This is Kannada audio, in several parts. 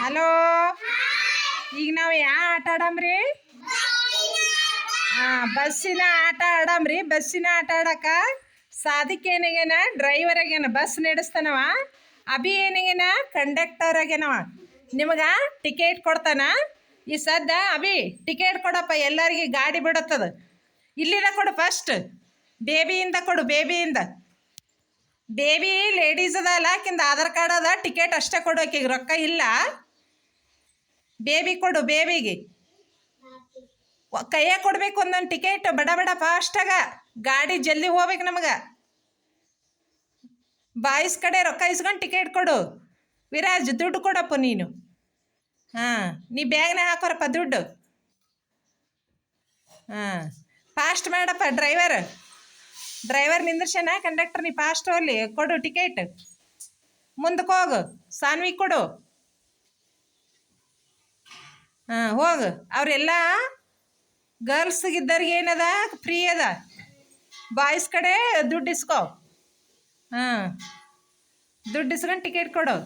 ಹಲೋ, ಈಗ ನಾವು ಯಾವ ಆಟ ಆಡಮ್ರಿ? ಬಸ್ಸಿನ ಆಟ ಆಡಮ್ರಿ. ಬಸ್ಸಿನ ಆಟ ಆಡಕ ಸಾದಿಕ್ ಏನಾಗೇನ ಡ್ರೈವರ್ ಆಗ್ಯಾನ, ಬಸ್ ನಡೆಸ್ತಾನವ. ಅಭಿ ಏನಾಗೇನ ಕಂಡಕ್ಟರ್ ಆಗ್ಯಾನವ. ನಿಮಗೆ ಟಿಕೆಟ್ ಕೊಡ್ತಾನ. ಈ ಸದ್ದ ಅಭಿ ಟಿಕೆಟ್ ಕೊಡಪ್ಪ, ಎಲ್ಲರಿಗೆ ಗಾಡಿ ಬಿಡತ್ತದ. ಇಲ್ಲಿಂದ ಕೊಡು, ಫಸ್ಟ್ ಬೇಬಿಯಿಂದ ಕೊಡು. ಬೇಬಿ ಲೇಡೀಸ್ ಅದ ಅಲ್ಲ, ಆಕಿಂದ ಆಧಾರ್ ಕಾರ್ಡ್ ಅದ, ಟಿಕೆಟ್ ಅಷ್ಟೇ ಕೊಡು. ಆಕಿಗೆ ರೊಕ್ಕ ಇಲ್ಲ. ಬೇಬಿ ಕೊಡು. ಬೇಬಿಗೆ ಕೈಯಾಗ ಕೊಡ್ಬೇಕು ಒಂದೊಂದು ಟಿಕೆಟ್. ಬಡ ಬಡ ಫಾಸ್ಟಾಗ, ಗಾಡಿ ಜಲ್ದಿ ಹೋಗ್ಬೇಕು ನಮಗೆ. ಬಾಯ್ಸ್ ಕಡೆ ರೊಕ್ಕ ಇಸ್ಕೊಂಡು ಟಿಕೆಟ್ ಕೊಡು. ವಿರಾಜ್ ದುಡ್ಡು ಕೊಡಪ್ಪ ನೀನು. ನೀ ಬ್ಯಾಗ್ನ ಹಾಕೋರಪ್ಪ ದುಡ್ಡು. ಫಾಸ್ಟ್ ಮಾಡಪ್ಪ ಡ್ರೈವರ್ ನಿಂದ್ರಶನ. ಕಂಡಕ್ಟರ್ ನೀ ಫಾಸ್ಟ್ ಹೋಗ್ಲಿ, ಕೊಡು ಟಿಕೆಟ್. ಮುಂದಕ್ಕೆ ಹೋಗು. ಸಾನ್ವಿ ಕೊಡು. ಹೋಗು. ಅವರೆಲ್ಲ ಗರ್ಲ್ಸ್ಗಿದ್ದವ್ರಿಗೆ ಏನದ, ಫ್ರೀ ಅದ. ಬಾಯ್ಸ್ ಕಡೆ ದುಡ್ಡು ಇಸ್ಕೋ. ದುಡ್ಡು ಇಸ್ಕೊಂಡು ಟಿಕೆಟ್ ಕೊಡು.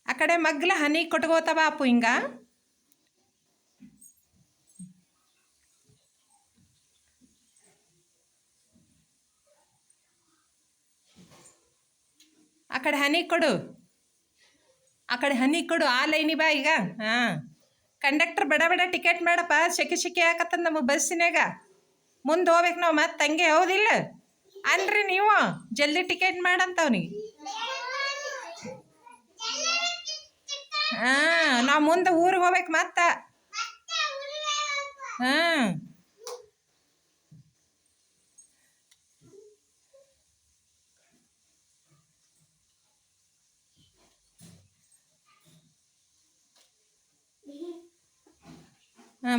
ಆ ಕಡೆ ಮಗ್ಲ ಹನಿ ಕೊಟ್ಕೋತಾವ ಅಪ್ಪು ಹಿಂಗ. ಆ ಕಡೆ ಹನಿ ಕೊಡು. ಆ ಲೈನಿ ಬಾ ಈಗ. ಕಂಡಕ್ಟರ್ ಬಡ ಬಡ ಟಿಕೆಟ್ ಮಾಡಪ್ಪ. ಶೆಕೆ ಹಾಕತ್ತದ ನಮಗೆ ಬಸ್ಸಿನಾಗ. ಮುಂದೆ ಹೋಗ್ಬೇಕು ನಾವು ಮತ್ತೆ ತಂಗೆ, ಹೌದಿಲ್ಲ ಅನ್ರಿ ನೀವು? ಜಲ್ದಿ ಟಿಕೆಟ್ ಮಾಡಂತವ್ನಿಗೆ. ನಾವು ಮುಂದೆ ಊರಿಗೆ ಹೋಗ್ಬೇಕು ಮತ್ತ.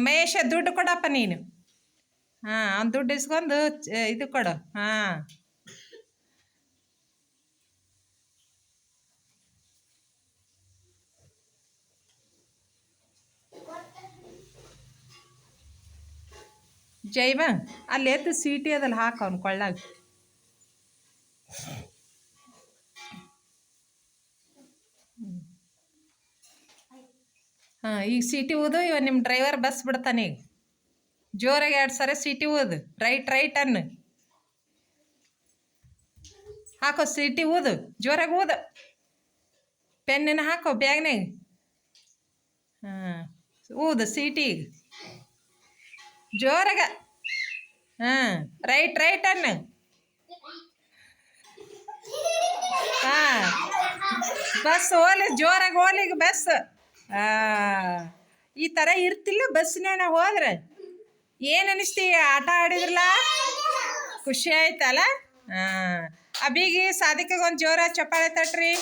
ಮಹೇಶ ದುಡ್ಡು ಕೊಡಪ್ಪ ನೀನು. ಅವ್ನು ದುಡ್ಡು ಇಸ್ಕೊಂಡು ಇದು ಕೊಡು. ಜೈವ ಅಲ್ಲಿ ಎದ್ದು ಸೀಟಿ ಅದಲ್ಲ, ಹಾಕ ಅವ್ನು ಕೊಳ್ಳಾಗ. ಈಗ ಸೀಟಿ ಊದು. ಇವ ನಿಮ್ಮ ಡ್ರೈವರ್ ಬಸ್ ಬಿಡ್ತಾನೆ ಈಗ. ಜೋರಾಗಿ 2 ಸರಿ ಸೀಟಿ ಊದು. ರೈಟ್ ಅನ್ನು ಹಾಕೋ. ಸೀಟಿ ಊದು, ಜೋರಾಗಿ ಊದು. ಪೆನ್ನ ಹಾಕೋ ಬ್ಯಾಗ್ನಾಗ. ಊದು ಸೀಟಿ ಜೋರಾಗ. ರೈಟ್ ಅನ್ನು. ಬಸ್ ಹೋಲಿ, ಜೋರಾಗಿ ಹೋಲಿ ಈಗ ಬಸ್. ಈ ಥರ ಇರ್ತಿಲ್ಲ ಬಸ್ನಾಗ ಹೋದ್ರೆ. ಏನು ಅನಿಸ್ತಿ? ಆಟ ಆಡಿದ್ರಲ್ಲ, ಖುಷಿ ಆಯ್ತಲ್ಲ? ಅಭಿಗೆ ಸಾಧಿಕಾಗ ಒಂದು ಜೋರ ಚಪ್ಪಾಳೆ ತಟ್ರಿ.